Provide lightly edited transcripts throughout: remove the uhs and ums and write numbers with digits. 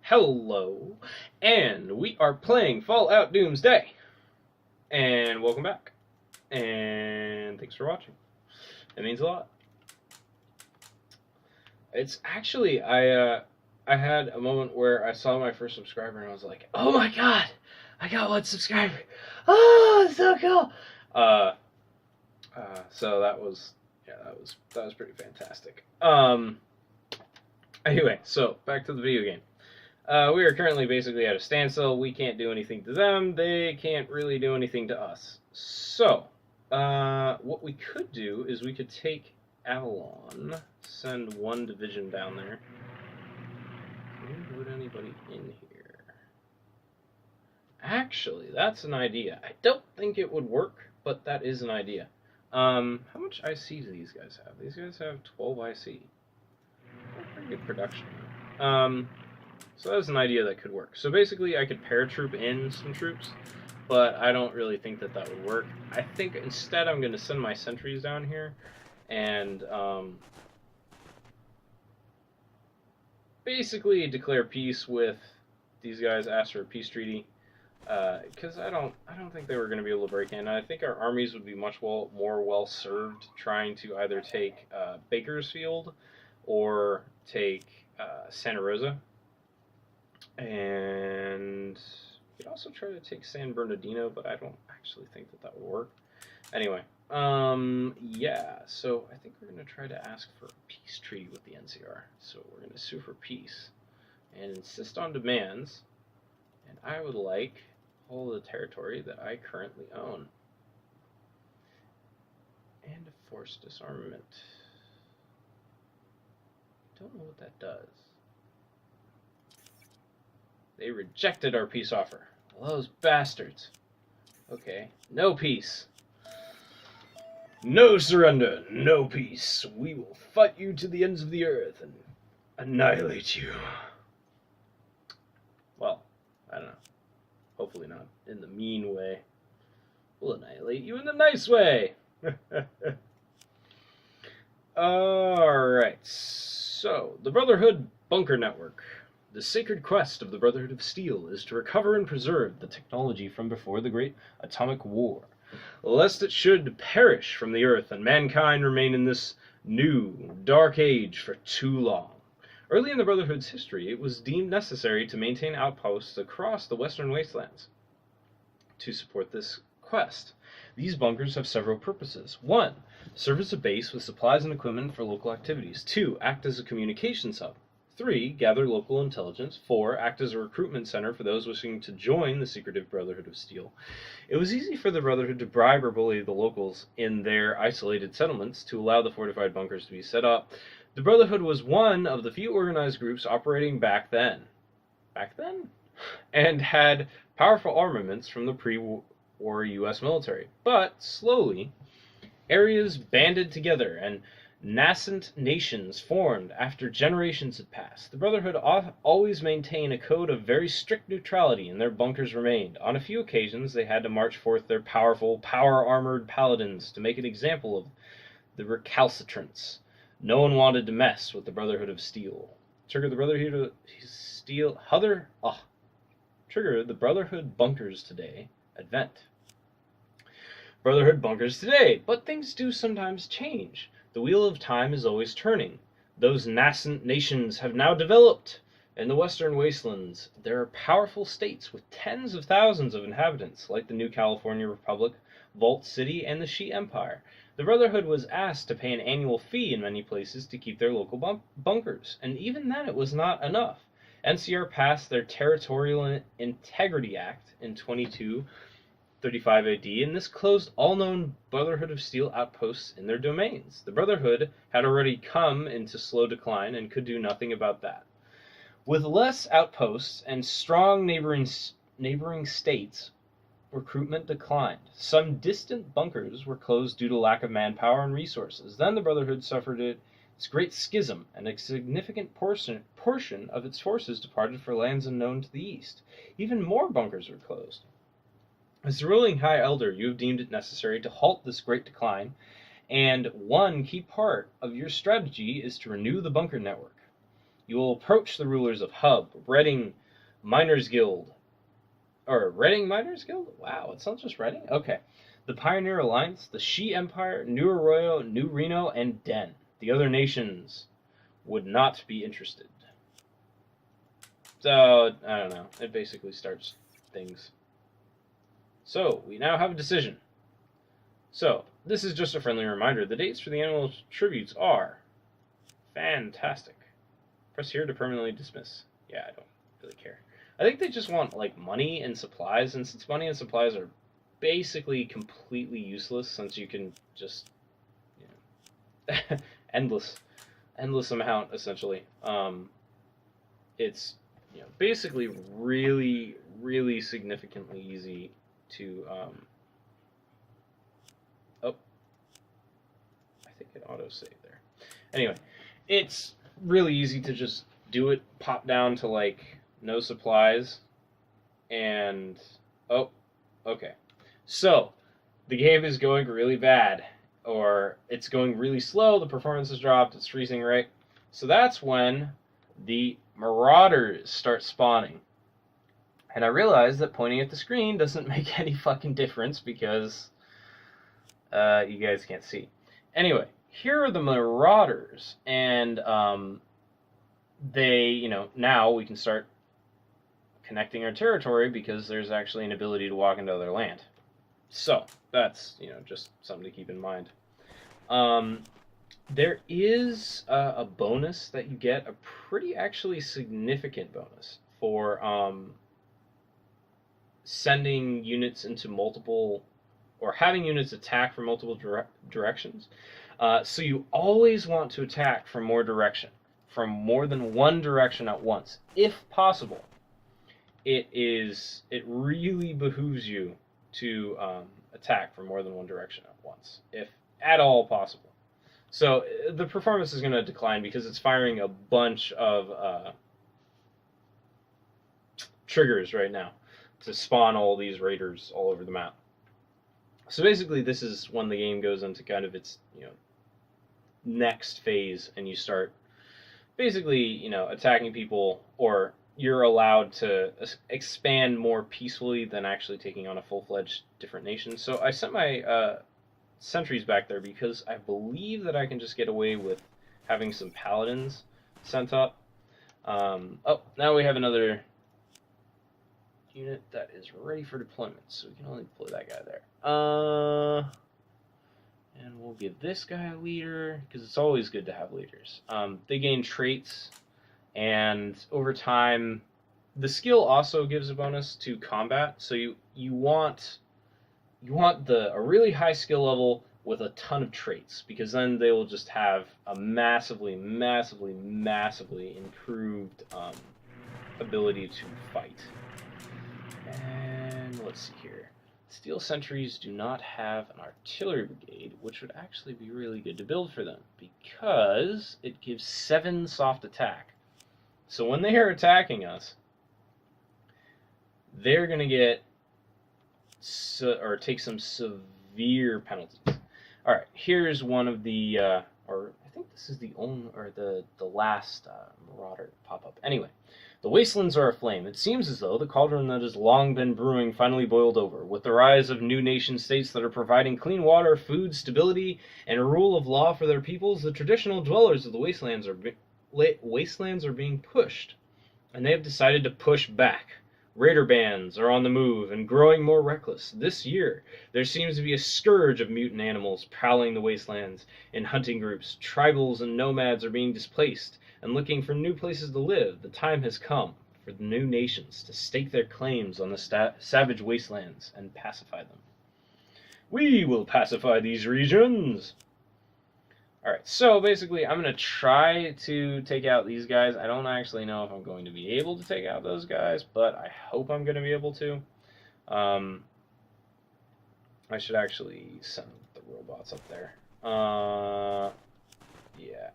Hello, and we are playing Fallout Doomsday. And welcome back. And thanks for watching. It means a lot. It's actually, I had a moment where I saw my first subscriber and I was like, oh my god, I got one subscriber. Oh, it's so cool. So that was pretty fantastic. Anyway, so back to the video game. We are currently basically at a standstill. We can't do anything to them. They can't really do anything to us. So, what we could do is we could take Avalon, send one division down there. Can we put anybody in here? Actually, that's an idea. I don't think it would work, but that is an idea. How much IC do these guys have? These guys have 12 IC. Pretty good production. So that's an idea that could work. So basically I could paratroop in some troops, but I don't really think that would work. I think instead I'm going to send my sentries down here and basically declare peace with these guys, ask for a peace treaty, because I don't think they were going to be able to break in. I think our armies would be much more well served trying to either take Bakersfield or take Santa Rosa. And we could also try to take San Bernardino, but I don't actually think that would work. Anyway, yeah, so I think we're going to try to ask for a peace treaty with the NCR. So we're going to sue for peace and insist on demands, and I would like all the territory that I currently own. And a forced disarmament. Don't know what that does. They rejected our peace offer. Well, those bastards. Okay, no peace. No surrender, no peace. We will fight you to the ends of the earth and annihilate you. Well, I don't know. Hopefully not in the mean way. We'll annihilate you in the nice way. Alright, so the Brotherhood Bunker Network. The sacred quest of the Brotherhood of Steel is to recover and preserve the technology from before the Great Atomic War, lest it should perish from the earth and mankind remain in this new, dark age for too long. Early in the Brotherhood's history, it was deemed necessary to maintain outposts across the western wastelands to support this quest. These bunkers have several purposes. 1. Serve as a base with supplies and equipment for local activities. 2. Act as a communications hub. 3. Gather local intelligence. 4. Act as a recruitment center for those wishing to join the secretive Brotherhood of Steel. It was easy for the Brotherhood to bribe or bully the locals in their isolated settlements to allow the fortified bunkers to be set up. The Brotherhood was one of the few organized groups operating back then. And had powerful armaments from the pre-war U.S. military. But slowly, areas banded together and nascent nations formed after generations had passed. The Brotherhood always maintained a code of very strict neutrality, and their bunkers remained. On a few occasions, they had to march forth their powerful, power-armored paladins to make an example of the recalcitrants. No one wanted to mess with the Brotherhood of Steel. Trigger the Brotherhood of Steel. Trigger the Brotherhood bunkers today. Advent. Brotherhood bunkers today, but things do sometimes change. The wheel of time is always turning. Those nascent nations have now developed. In the western wastelands, there are powerful states with tens of thousands of inhabitants, like the New California Republic, Vault City, and the Shi Empire. The Brotherhood was asked to pay an annual fee in many places to keep their local bunkers, and even then it was not enough. NCR passed their Territorial Integrity Act in 2235 AD, and this closed all known Brotherhood of Steel outposts in their domains. The Brotherhood had already come into slow decline and could do nothing about that. With less outposts and strong neighboring states, recruitment declined. Some distant bunkers were closed due to lack of manpower and resources. Then the Brotherhood suffered its great schism, and a significant portion of its forces departed for lands unknown to the east. Even more bunkers were closed. As the ruling High Elder, you have deemed it necessary to halt this great decline, and one key part of your strategy is to renew the bunker network. You will approach the rulers of Hub, Reading, Miners Guild. Or Reading Miners Guild? Wow, it's not just Reading? Okay. The Pioneer Alliance, the Shi Empire, New Arroyo, New Reno, and Den. The other nations would not be interested. So, I don't know. It basically starts things. So, we now have a decision. So, this is just a friendly reminder. The dates for the annual tributes are fantastic. Press here to permanently dismiss. Yeah, I don't really care. I think they just want, like, money and supplies, and since money and supplies are basically completely useless, since you can just, you know, endless amount, essentially. It's, you know, basically really, really significantly easy to, oh, I think it auto-saved there. Anyway, it's really easy to just do it, pop down to, like, no supplies, and, oh, okay. So, the game is going really bad, or it's going really slow, the performance has dropped, it's freezing, right? So that's when the Marauders start spawning. And I realized that pointing at the screen doesn't make any fucking difference because you guys can't see. Anyway, here are the Marauders, and they, you know, now we can start connecting our territory because there's actually an ability to walk into other land. So, that's, you know, just something to keep in mind. There is a bonus that you get, a pretty actually significant bonus for sending units into multiple, or having units attack from multiple directions. So you always want to attack from more than one direction at once, if possible. It really behooves you to attack from more than one direction at once, if at all possible. So the performance is going to decline because it's firing a bunch of triggers right now to spawn all these raiders all over the map. So basically, this is when the game goes into kind of its, you know, next phase, and you start basically, you know, attacking people, or you're allowed to expand more peacefully than actually taking on a full-fledged different nation. So I sent my sentries back there because I believe that I can just get away with having some paladins sent up. Oh, now we have another unit that is ready for deployment, so we can only deploy that guy there. And we'll give this guy a leader, because it's always good to have leaders. They gain traits, and over time, the skill also gives a bonus to combat. So you want a really high skill level with a ton of traits, because then they will just have a massively improved ability to fight. And let's see here. Steel sentries do not have an artillery brigade, which would actually be really good to build for them, because it gives 7 soft attack. So when they are attacking us, they're going to get or take some severe penalties. All right, here's one of the, or I think this is the only, or the last Marauder pop-up. Anyway, the wastelands are aflame. It seems as though the cauldron that has long been brewing finally boiled over. With the rise of new nation-states that are providing clean water, food, stability, and a rule of law for their peoples, the traditional dwellers of the wastelands are being pushed, and they have decided to push back. Raider bands are on the move and growing more reckless. This year, there seems to be a scourge of mutant animals prowling the wastelands in hunting groups. Tribals and nomads are being displaced and looking for new places to live. The time has come for the new nations to stake their claims on the savage wastelands and pacify them. We will pacify these regions! Alright, so basically I'm going to try to take out these guys. I don't actually know if I'm going to be able to take out those guys, but I hope I'm going to be able to. I should actually send the robots up there. Yeah.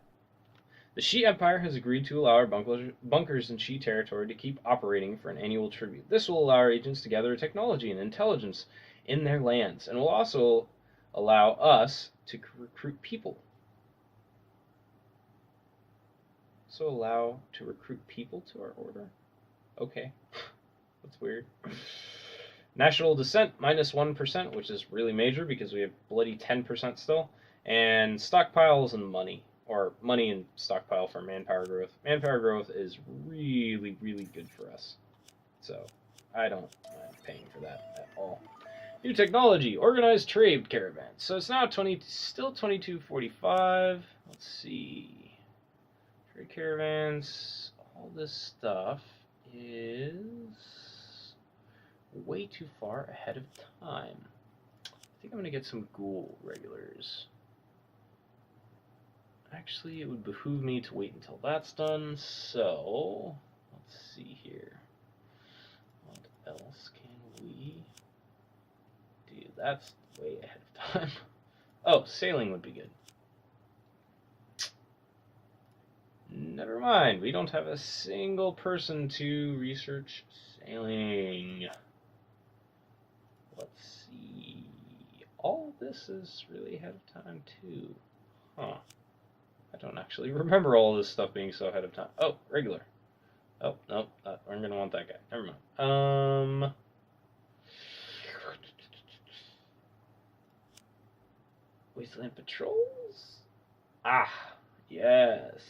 The Shi Empire has agreed to allow our bunkers in Shi territory to keep operating for an annual tribute. This will allow our agents to gather technology and intelligence in their lands, and will also allow us to recruit people. To our order. Okay. That's weird. National descent, -1%, which is really major because we have bloody 10% still. And stockpiles and money. Or money and stockpile for manpower growth. Manpower growth is really, really good for us. So, I don't mind paying for that at all. New technology, organized trade caravans. So it's now still 2245. Let's see. Trade caravans, all this stuff is way too far ahead of time. I think I'm going to get some ghoul regulars. Actually, it would behoove me to wait until that's done, so let's see here. What else can we do? That's way ahead of time. Oh, sailing would be good. Never mind, we don't have a single person to research sailing. Let's see. All this is really ahead of time, too. Huh. I don't actually remember all this stuff being so ahead of time. Oh, regular. Oh, nope. I'm going to want that guy. Never mind. Wasteland patrols? Ah, yes.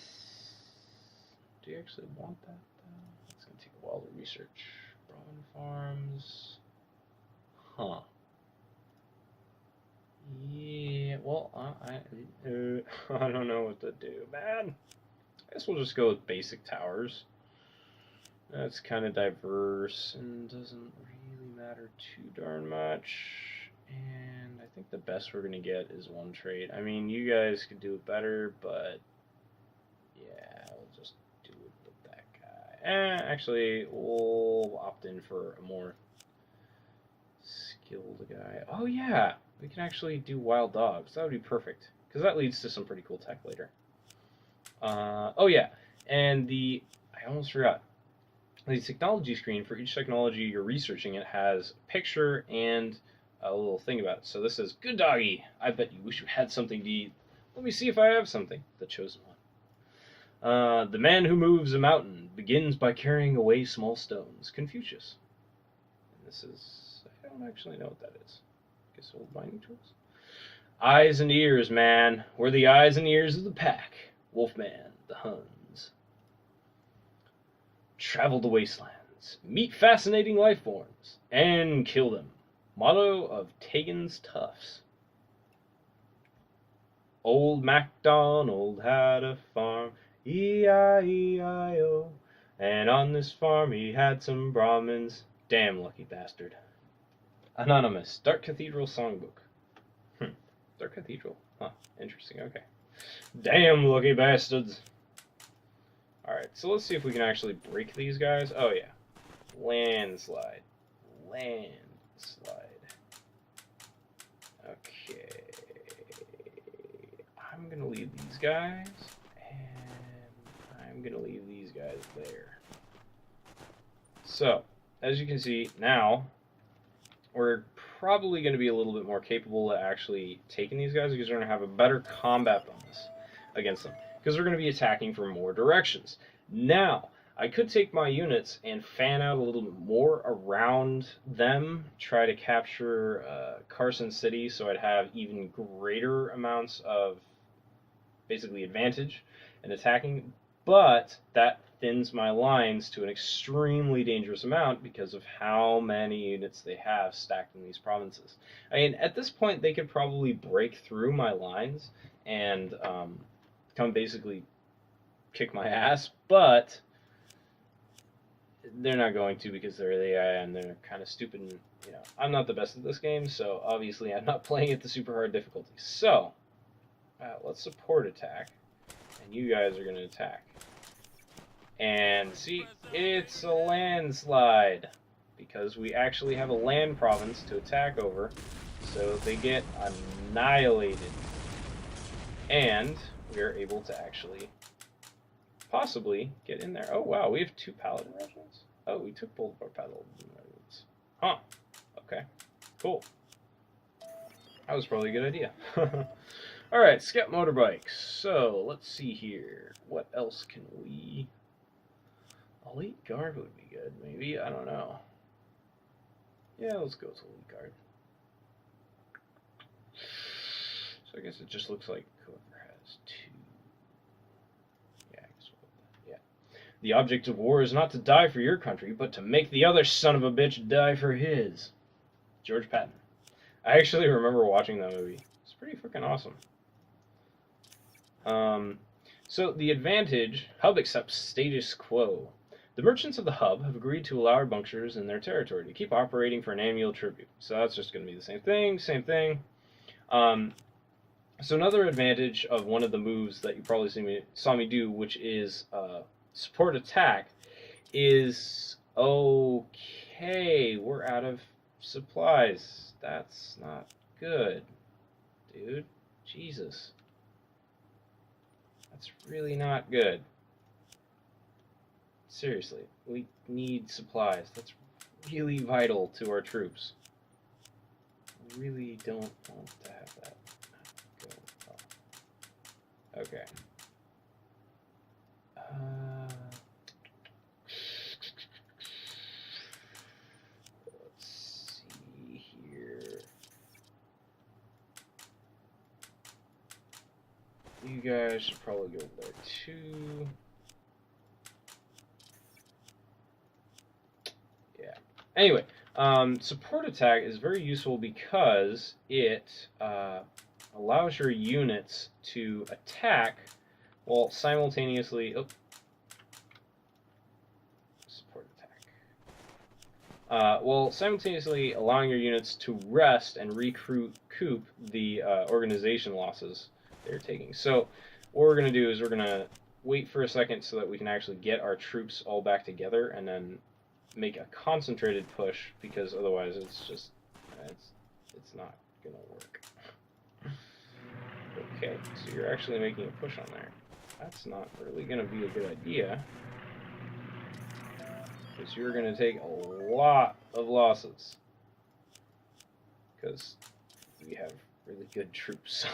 Do you actually want that, though? It's going to take a while to research. Brahmin farms. Huh. Yeah, well, I don't know what to do, man. I guess we'll just go with basic towers. That's kind of diverse and doesn't really matter too darn much. And I think the best we're going to get is one trade. I mean, you guys could do it better, but yeah, we'll just do it with that guy. Actually, we'll opt in for a more skilled guy. Oh, yeah. We can actually do wild dogs. That would be perfect, because that leads to some pretty cool tech later. Oh yeah, and I almost forgot. The technology screen, for each technology you're researching, it has a picture and a little thing about it. So this says, "Good doggy, I bet you wish you had something to eat. Let me see if I have something." The chosen one. The man who moves a mountain begins by carrying away small stones. Confucius. And this is, I don't actually know what that is. Guess old mining tools. Eyes and ears, man. We're the eyes and ears of the pack. Wolfman, the Huns. Travel the wastelands. Meet fascinating life forms. And kill them. Motto of Tegan's Toughs. Old MacDonald had a farm. E-I-E-I-O. And on this farm he had some Brahmins. Damn lucky bastard. Anonymous, Dark Cathedral Songbook. Dark Cathedral. Huh, interesting, okay. Damn lucky bastards. Alright, so let's see if we can actually break these guys. Oh, yeah. Landslide. Landslide. Okay. I'm gonna leave these guys, and I'm gonna leave these guys there. So, as you can see, now we're probably going to be a little bit more capable of actually taking these guys, because we're going to have a better combat bonus against them, because we're going to be attacking from more directions. Now, I could take my units and fan out a little bit more around them, try to capture Carson City, so I'd have even greater amounts of basically advantage in attacking, but that thins my lines to an extremely dangerous amount because of how many units they have stacked in these provinces. I mean, at this point, they could probably break through my lines and come basically kick my ass, but they're not going to, because they're the AI and they're kind of stupid. And, you know, I'm not the best at this game, so obviously I'm not playing at the super hard difficulty. So let's support attack, and you guys are going to attack. And see, it's a landslide, because we actually have a land province to attack over, so they get annihilated. And we are able to actually possibly get in there. Oh wow, we have 2 paladin regiments? Oh, we took both of our paladin regiments. Huh. Okay. Cool. That was probably a good idea. Alright, scout motorbikes. So, let's see here. What else can we... Elite Guard would be good, maybe. I don't know. Yeah, let's go with Elite Guard. So I guess it just looks like whoever has 2. Yeah, I guess yeah. The object of war is not to die for your country, but to make the other son of a bitch die for his. George Patton. I actually remember watching that movie. It's pretty freaking awesome. So the advantage, hub accepts status quo. The merchants of the hub have agreed to allow our bunkers in their territory to keep operating for an annual tribute. So that's just going to be the same thing, So another advantage of one of the moves that you probably saw me do, which is support attack, is okay, we're out of supplies. That's not good, dude. Jesus. That's really not good. Seriously, we need supplies. That's really vital to our troops. I really don't want to have that go. Oh. Okay. Let's see here. You guys should probably go there too. Yeah. Anyway, support attack is very useful because it allows your units to attack while simultaneously. Oh, support attack. While simultaneously allowing your units to rest and recoup the organization losses they're taking. So what we're going to do is we're going to wait for a second so that we can actually get our troops all back together and then make a concentrated push, because otherwise it's just it's not going to work. Okay, so you're actually making a push on there. That's not really going to be a good idea, because you're going to take a lot of losses, because we have really good troops.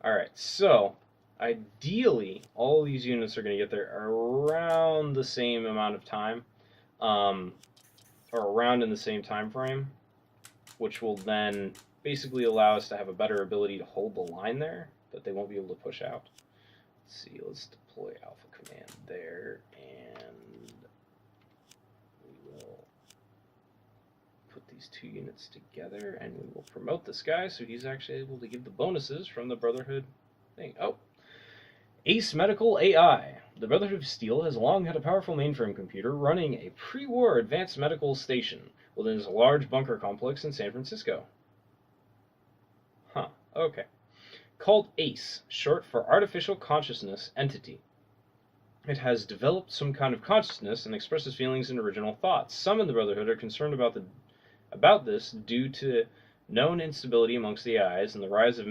Alright, so ideally all these units are going to get there around the same amount of time, or around in the same time frame, which will then basically allow us to have a better ability to hold the line there that they won't be able to push out. Let's see, let's deploy Alpha Command there, and we will put these 2 units together, and we will promote this guy so he's actually able to give the bonuses from the Brotherhood thing. Oh, Ace Medical AI. The Brotherhood of Steel has long had a powerful mainframe computer running a pre-war advanced medical station within its large bunker complex in San Francisco. Huh, okay. Called ACE, short for Artificial Consciousness Entity. It has developed some kind of consciousness and expresses feelings and original thoughts. Some in the Brotherhood are concerned about this due to known instability amongst the AIs and the rise of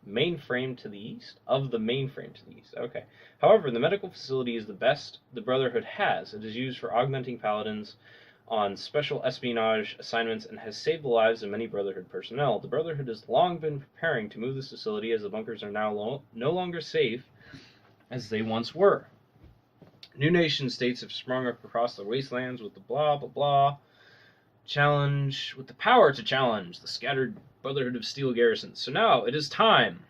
mainframe to the east. Okay. However, the medical facility is the best the Brotherhood has. It is used for augmenting paladins on special espionage assignments and has saved the lives of many Brotherhood personnel. The Brotherhood has long been preparing to move this facility, as the bunkers are now no longer safe as they once were. New nation states have sprung up across the wastelands with the blah blah blah challenge, with the power to challenge the scattered Brotherhood of Steel garrisons. So now it is time.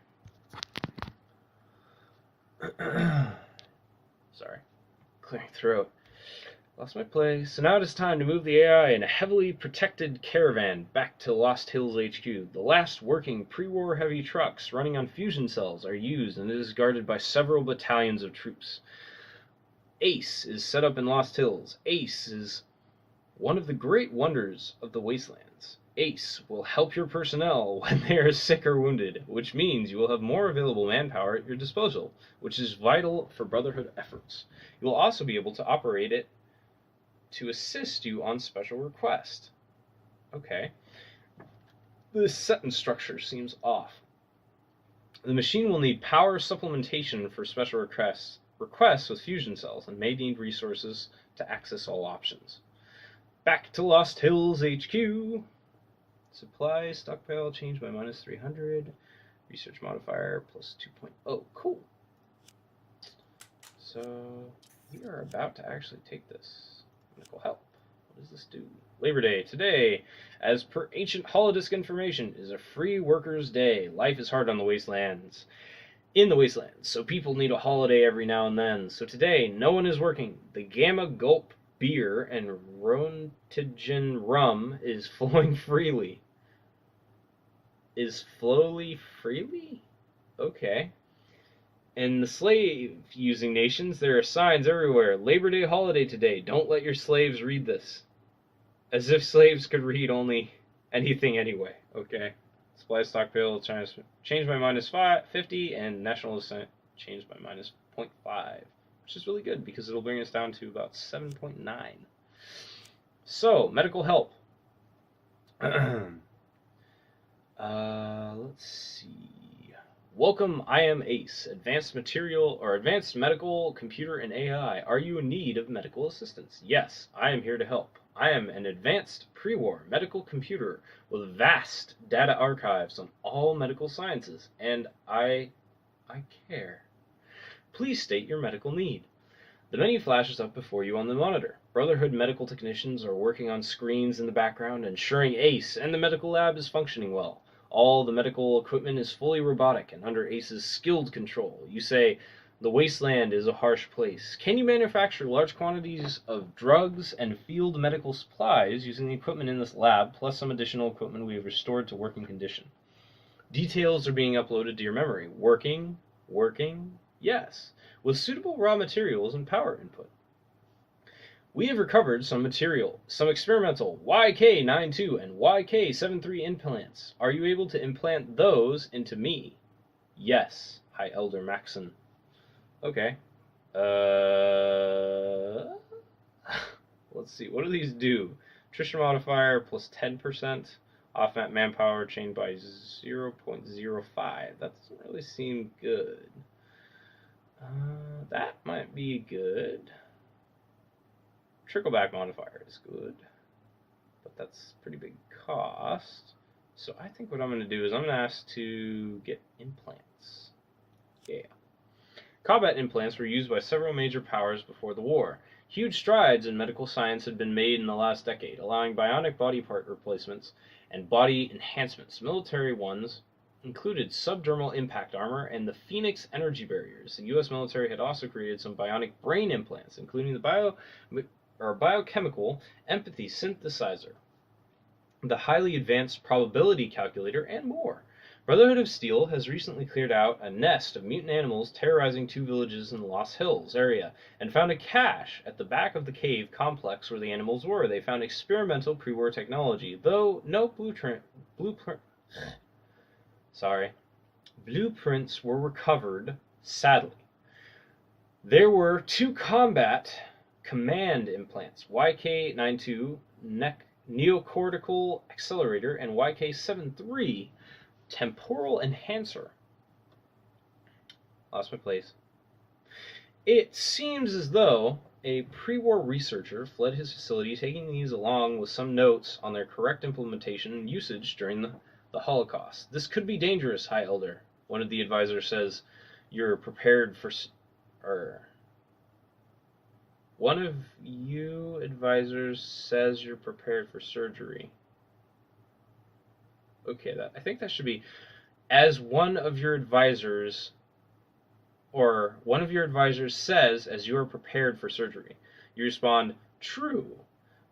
Sorry, clearing throat. Lost my place. So now it is time to move the AI in a heavily protected caravan back to Lost Hills HQ. The last working pre-war heavy trucks running on fusion cells are used, and it is guarded by several battalions of troops. ACE is set up in Lost Hills. ACE is one of the great wonders of the Wastelands. ACE will help your personnel when they are sick or wounded, which means you will have more available manpower at your disposal, which is vital for Brotherhood efforts. You will also be able to operate it to assist you on special request. Okay. This sentence structure seems off. The machine will need power supplementation for special requests with fusion cells, and may need resources to access all options. Back to Lost Hills HQ. Supply stockpile changed by minus 300. Research modifier plus 2.0. Cool. So we are about to actually take this. Medical help. What does this do? Labor Day. Today, as per ancient holodisk information, is a free workers' day. Life is hard on the wastelands. In the wastelands, so people need a holiday every now and then. So today, no one is working. The Gamma Gulp beer and Rontigen rum is flowing freely. Is flowly freely? Okay. In the slave-using nations, there are signs everywhere. Labor Day holiday today. Don't let your slaves read this. As if slaves could read only anything anyway. Okay. Supply stockpile changed by minus 50, and national ascent changed by minus 0.5, which is really good because it'll bring us down to about 7.9. So, medical help. Let's see. Welcome, I am Ace, advanced medical computer and AI. Are you in need of medical assistance? Yes, I am here to help. I am an advanced pre-war medical computer with vast data archives on all medical sciences, and I care. Please state your medical need. The menu flashes up before you on the monitor. Brotherhood medical technicians are working on screens in the background, ensuring Ace and the medical lab is functioning well. All the medical equipment is fully robotic and under Ace's skilled control. You say, the wasteland is a harsh place. Can you manufacture large quantities of drugs and field medical supplies using the equipment in this lab, plus some additional equipment we have restored to working condition? Details are being uploaded to your memory. Working, yes, with suitable raw materials and power input. We have recovered some material, some experimental YK92 and YK73 implants. Are you able to implant those into me? Yes, High Elder Maxon. Okay. Let's see. What do these do? Attrition modifier plus 10%. Off-map manpower chained by 0.05. That doesn't really seem good. That might be good. Trickleback modifier is good, but that's pretty big cost. So I think what I'm going to do is I'm going to ask to get implants. Yeah. Combat implants were used by several major powers before the war. Huge strides in medical science had been made in the last decade, allowing bionic body part replacements and body enhancements. Military ones included subdermal impact armor and the Phoenix energy barriers. The U.S. military had also created some bionic brain implants, including the biochemical empathy synthesizer, the highly advanced probability calculator, and more. Brotherhood of Steel has recently cleared out a nest of mutant animals terrorizing 2 villages in the Lost Hills area and found a cache at the back of the cave complex where the animals were. They found experimental pre-war technology, though no blueprints were recovered, sadly. There were 2 combat command implants, YK92 neocortical accelerator and YK73 temporal enhancer. Lost my place. It seems as though a pre-war researcher fled his facility, taking these along with some notes on their correct implementation and usage during the Holocaust. This could be dangerous, High Elder. One of the advisors says, you're prepared for... One of you advisors says you're prepared for surgery. Okay, I think that should be, as one of your advisors, or one of your advisors says, as you are prepared for surgery. You respond, true,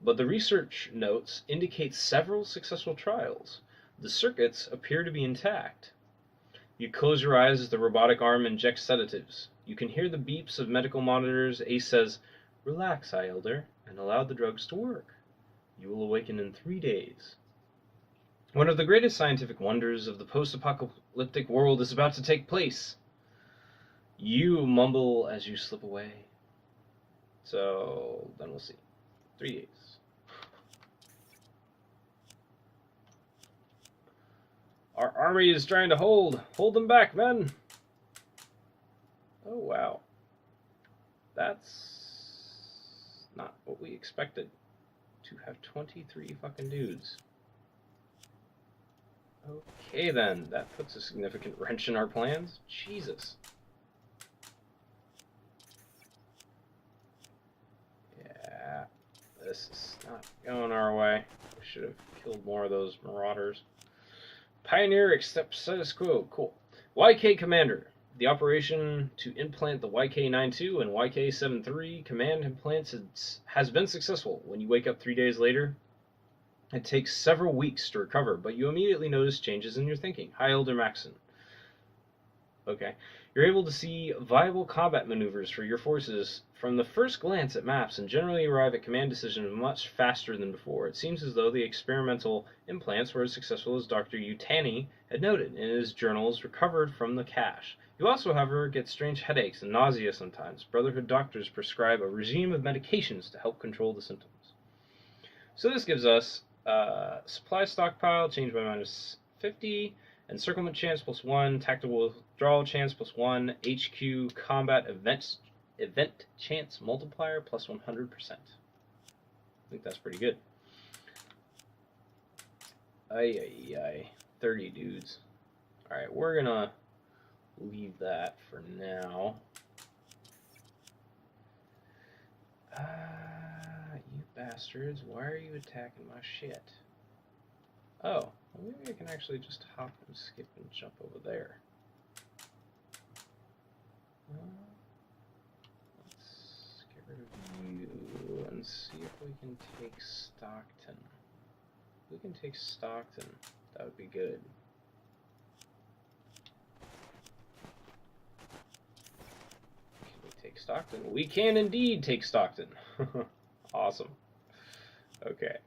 but the research notes indicate several successful trials. The circuits appear to be intact. You close your eyes as the robotic arm injects sedatives. You can hear the beeps of medical monitors. Ace says, relax, High Elder, and allow the drugs to work. You will awaken in 3 days. One of the greatest scientific wonders of the post-apocalyptic world is about to take place. You mumble as you slip away. So, then we'll see. 3 days. Our army is trying to hold. Hold them back, men. Oh, wow. That's not what we expected. To have 23 fucking dudes. Okay then, that puts a significant wrench in our plans. Jesus. this is not going our way. We should have killed more of those Marauders. Pioneer accepts status quo. Cool. YK Commander. The operation to implant the YK-92 and YK-73 command implants has been successful. When you wake up 3 days later, it takes several weeks to recover, but you immediately notice changes in your thinking. Hi, Elder Maxon. Okay. You're able to see viable combat maneuvers for your forces from the first glance at maps and generally arrive at command decisions much faster than before. It seems as though the experimental implants were as successful as Dr. Utani had noted in his journals recovered from the cache. You also, however, get strange headaches and nausea sometimes. Brotherhood doctors prescribe a regime of medications to help control the symptoms. So this gives us supply stockpile, change by -50, encirclement chance +1, tactical withdrawal chance +1, HQ combat event chance multiplier +100%. I think that's pretty good. Ay, 30 dudes. Alright, we're gonna leave that for now. You bastards, why are you attacking my shit? Oh, well, maybe I can actually just hop and skip and jump over there. Let's get rid of you and see if we can take Stockton. If we can take Stockton, that would be good. Can we take Stockton? We can indeed take Stockton. Awesome. Okay.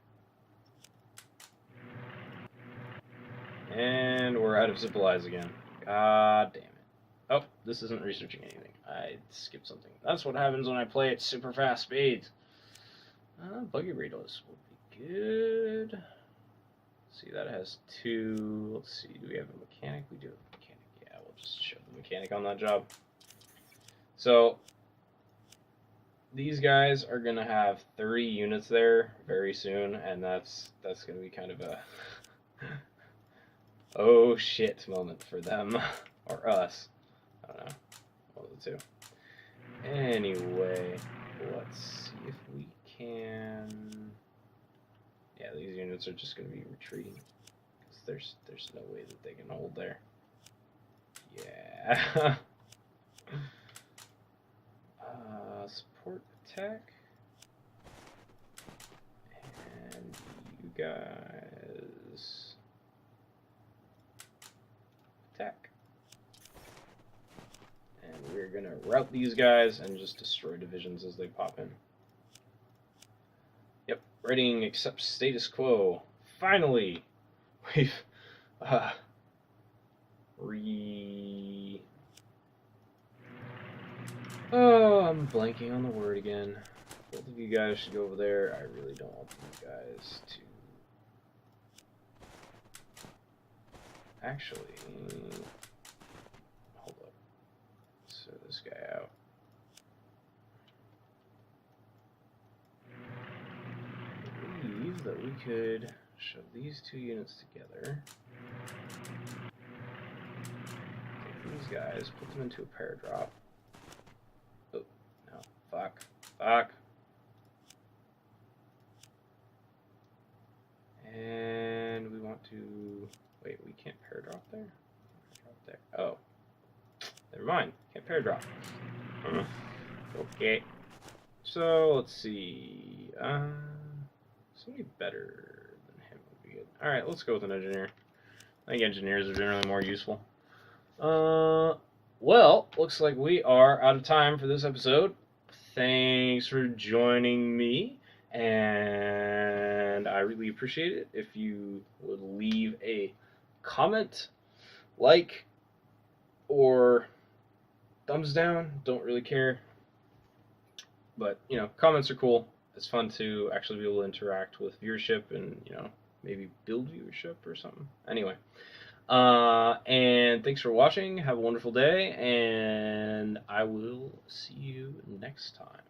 And we're out of supplies again. God damn it. Oh, this isn't researching anything. I skipped something. That's what happens when I play at super fast speeds. Buggy radars would be good. Let's see, that has 2. Let's see, do we have a mechanic? We do have a mechanic. Yeah, we'll just show the mechanic on that job. So, these guys are going to have 30 units there very soon, and that's going to be kind of a oh shit moment for them. Or us. I don't know. One of the two. Anyway, let's see if we can... Yeah, these units are just going to be retreating. Because there's no way that they can hold there. Yeah. Support attack. And you guys... attack. And we're going to rout these guys and just destroy divisions as they pop in. Yep, writing accepts status quo. Finally! We've... Oh, I'm blanking on the word again. Both of you guys should go over there. I really don't want you guys to... Actually... Hold up. Let's throw this guy out. I believe that we could shove these 2 units together. Take these guys, put them into a paradrop. Oh, no. Fuck. Fuck. And we want to... Wait, we can't paradrop there? Paradrop there. Oh. Never mind. Can't paradrop. Okay. So, let's see. Somebody better than him would be good. Alright, let's go with an engineer. I think engineers are generally more useful. Well, looks like we are out of time for this episode. Thanks for joining me, and I really appreciate it if you would leave a comment, like, or thumbs down. Don't really care, but you know, comments are cool. It's fun to actually be able to interact with viewership and, you know, maybe build viewership or something. Anyway, and thanks for watching. Have a wonderful day, and I will see you next time.